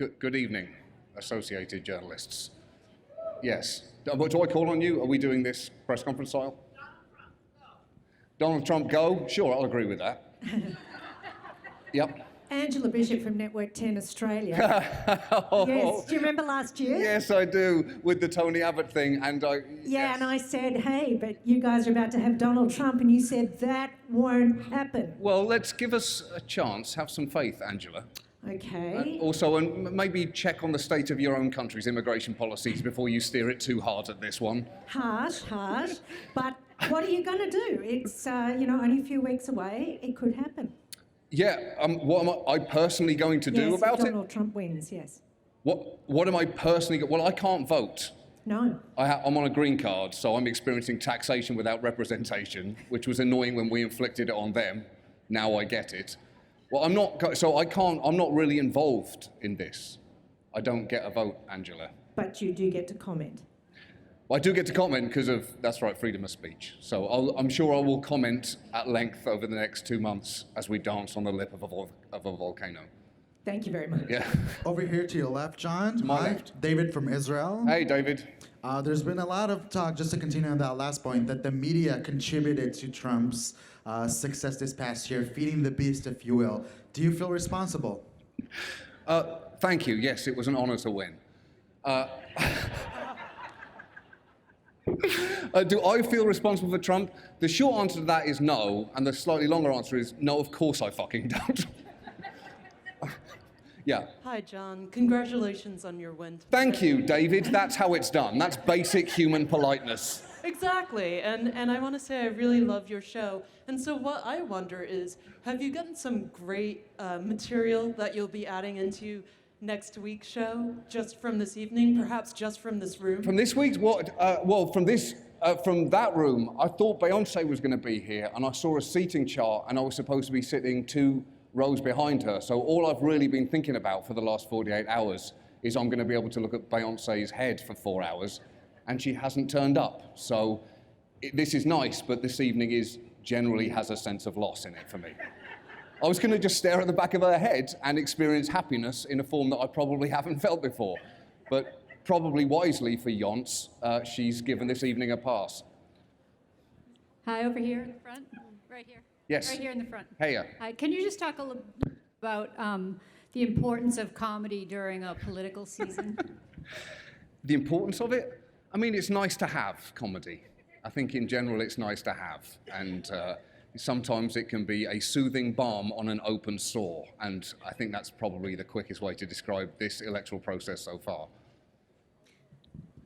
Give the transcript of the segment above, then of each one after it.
Good evening, associated journalists. Yes. Do I call on you? Are we doing this press conference style? Donald Trump, go? Sure, I'll agree with that. Yep. Angela Bishop from Network 10 Australia. Yes, do you remember last year? Yes, I do, with the Tony Abbott thing, and I... Yeah, and I said, hey, but you guys are about to have Donald Trump, and you said that won't happen. Well, let's give us a chance, have some faith, Angela. Okay. Also, and maybe check on the state of your own country's immigration policies before you steer it too hard at this one. Harsh, but what are you going to do? It's, only a few weeks away. It could happen. Yeah, what am I personally going to do about if it? Donald Trump wins, yes. What am I personally... Well, I can't vote. No. I'm on a green card, so I'm experiencing taxation without representation, which was annoying when we inflicted it on them. Now I get it. Well, I'm not really involved in this. I don't get a vote, Angela. But you do get to comment. Well, I do get to comment because of, that's right, freedom of speech. So I'm sure I will comment at length over the next 2 months as we dance on the lip of a volcano. Thank you very much. Yeah. Over here to your left, John. To my left. David from Israel. Hey, David. There's been a lot of talk, just to continue on that last point, that the media contributed to Trump's success this past year, feeding the beast, if you will. Do you feel responsible? Thank you. Yes, it was an honor to win. Do I feel responsible for Trump? The short answer to that is no, and the slightly longer answer is no, of course I fucking don't. Yeah. Hi, John. Congratulations on your win. Thank you, David. That's how it's done. That's basic human politeness. Exactly, and I want to say I really love your show. And so what I wonder is, have you gotten some great material that you'll be adding into next week's show, just from this evening, perhaps just from this room? From this week's, what? From that room, I thought Beyonce was going to be here, and I saw a seating chart, and I was supposed to be sitting 2 rows behind her. So all I've really been thinking about for the last 48 hours is I'm going to be able to look at Beyonce's head for 4 hours, and she hasn't turned up. So this is nice, but this evening generally has a sense of loss in it for me. I was going to just stare at the back of her head and experience happiness in a form that I probably haven't felt before. But probably wisely for Yonce, she's given this evening a pass. Hi, over here in the front. Right here. Yes. Right here in the front. Hey. Hi. Can you just talk a little bit about the importance of comedy during a political season? The importance of it? I mean, it's nice to have comedy. I think in general it's nice to have. And sometimes it can be a soothing balm on an open sore. And I think that's probably the quickest way to describe this electoral process so far.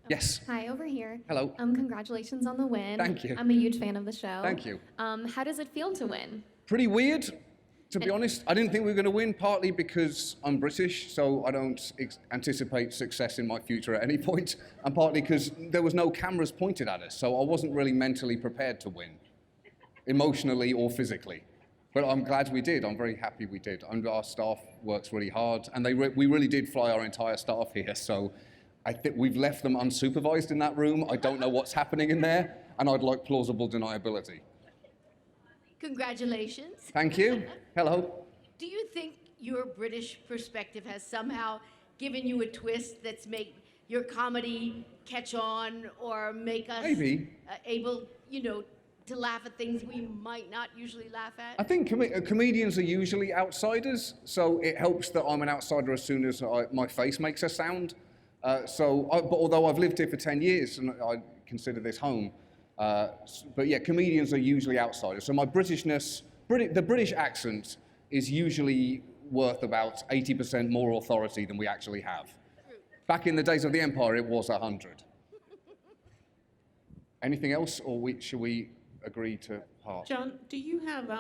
Yes. Hi, over here. Hello. Congratulations on the win. Thank you. I'm a huge fan of the show. Thank you. How does it feel to win? Pretty weird, to be honest. I didn't think we were going to win, partly because I'm British, so I don't anticipate success in my future at any point, and partly because there was no cameras pointed at us, so I wasn't really mentally prepared to win, emotionally or physically. But I'm glad we did. I'm very happy we did. And our staff works really hard, and we really did fly our entire staff here, so I think we've left them unsupervised in that room. I don't know what's happening in there, and I'd like plausible deniability. Congratulations. Thank you. Hello. Do you think your British perspective has somehow given you a twist that's made your comedy catch on or make us Maybe. Able, to laugh at things we might not usually laugh at? I think comedians are usually outsiders, so it helps that I'm an outsider as soon as my face makes a sound. But although I've lived here for 10 years and I consider this home, but yeah, comedians are usually outsiders. So my Britishness, the British accent is usually worth about 80% more authority than we actually have. True. Back in the days of the Empire, it was 100. Anything else, or should we agree to part? John, do you have,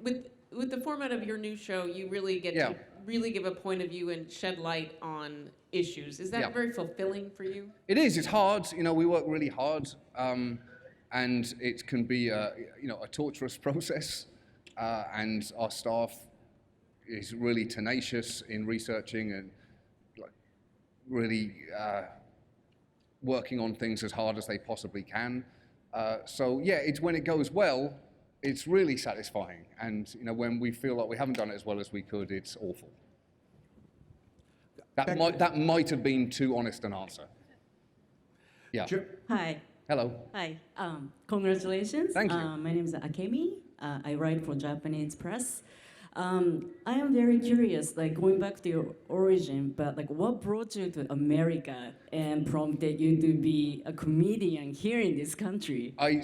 with the format of your new show, you really get to really give a point of view and shed light on issues. Is that very fulfilling for you? It is. It's hard. We work really hard, and it can be a torturous process. And our staff is really tenacious in researching and really working on things as hard as they possibly can. So yeah, it's when it goes well, it's really satisfying. And when we feel like we haven't done it as well as we could, it's awful. That might have been too honest an answer. Yeah. Hi. Hello. Hi. Congratulations. Thank you. My name is Akemi. I write for Japanese press. I am very curious, like going back to your origin, but like what brought you to America and prompted you to be a comedian here in this country? I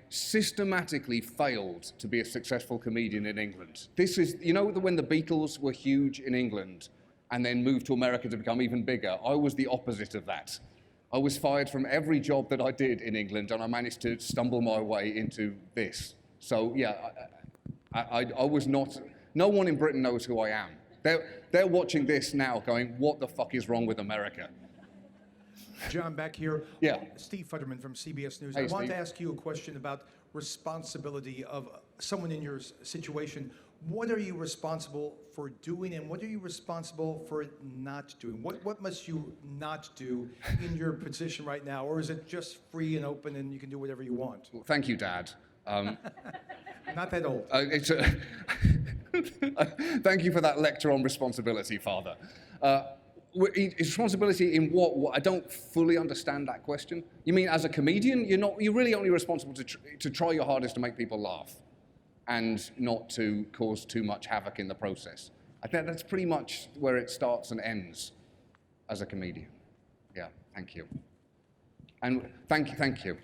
systematically failed to be a successful comedian in England. This is, you know, when the Beatles were huge in England and then moved to America to become even bigger, I was the opposite of that. I was fired from every job that I did in England, and I managed to stumble my way into this. So yeah, I was not. No one in Britain knows who I am. They're watching this now, going, "What the fuck is wrong with America?" John, back here. Yeah. Steve Futterman from CBS News. Hey, I want Steve. to ask you a question about responsibility of someone in your situation. What are you responsible for doing, and what are you responsible for not doing? What must you not do in your position right now, or is it just free and open and you can do whatever you want? Well, thank you, Dad. Not that old. Thank you for that lecture on responsibility, Father. Responsibility in what? I don't fully understand that question. You mean as a comedian, you're really only responsible to try your hardest to make people laugh and not to cause too much havoc in the process. I think that's pretty much where it starts and ends as a comedian. Yeah, thank you. And thank you.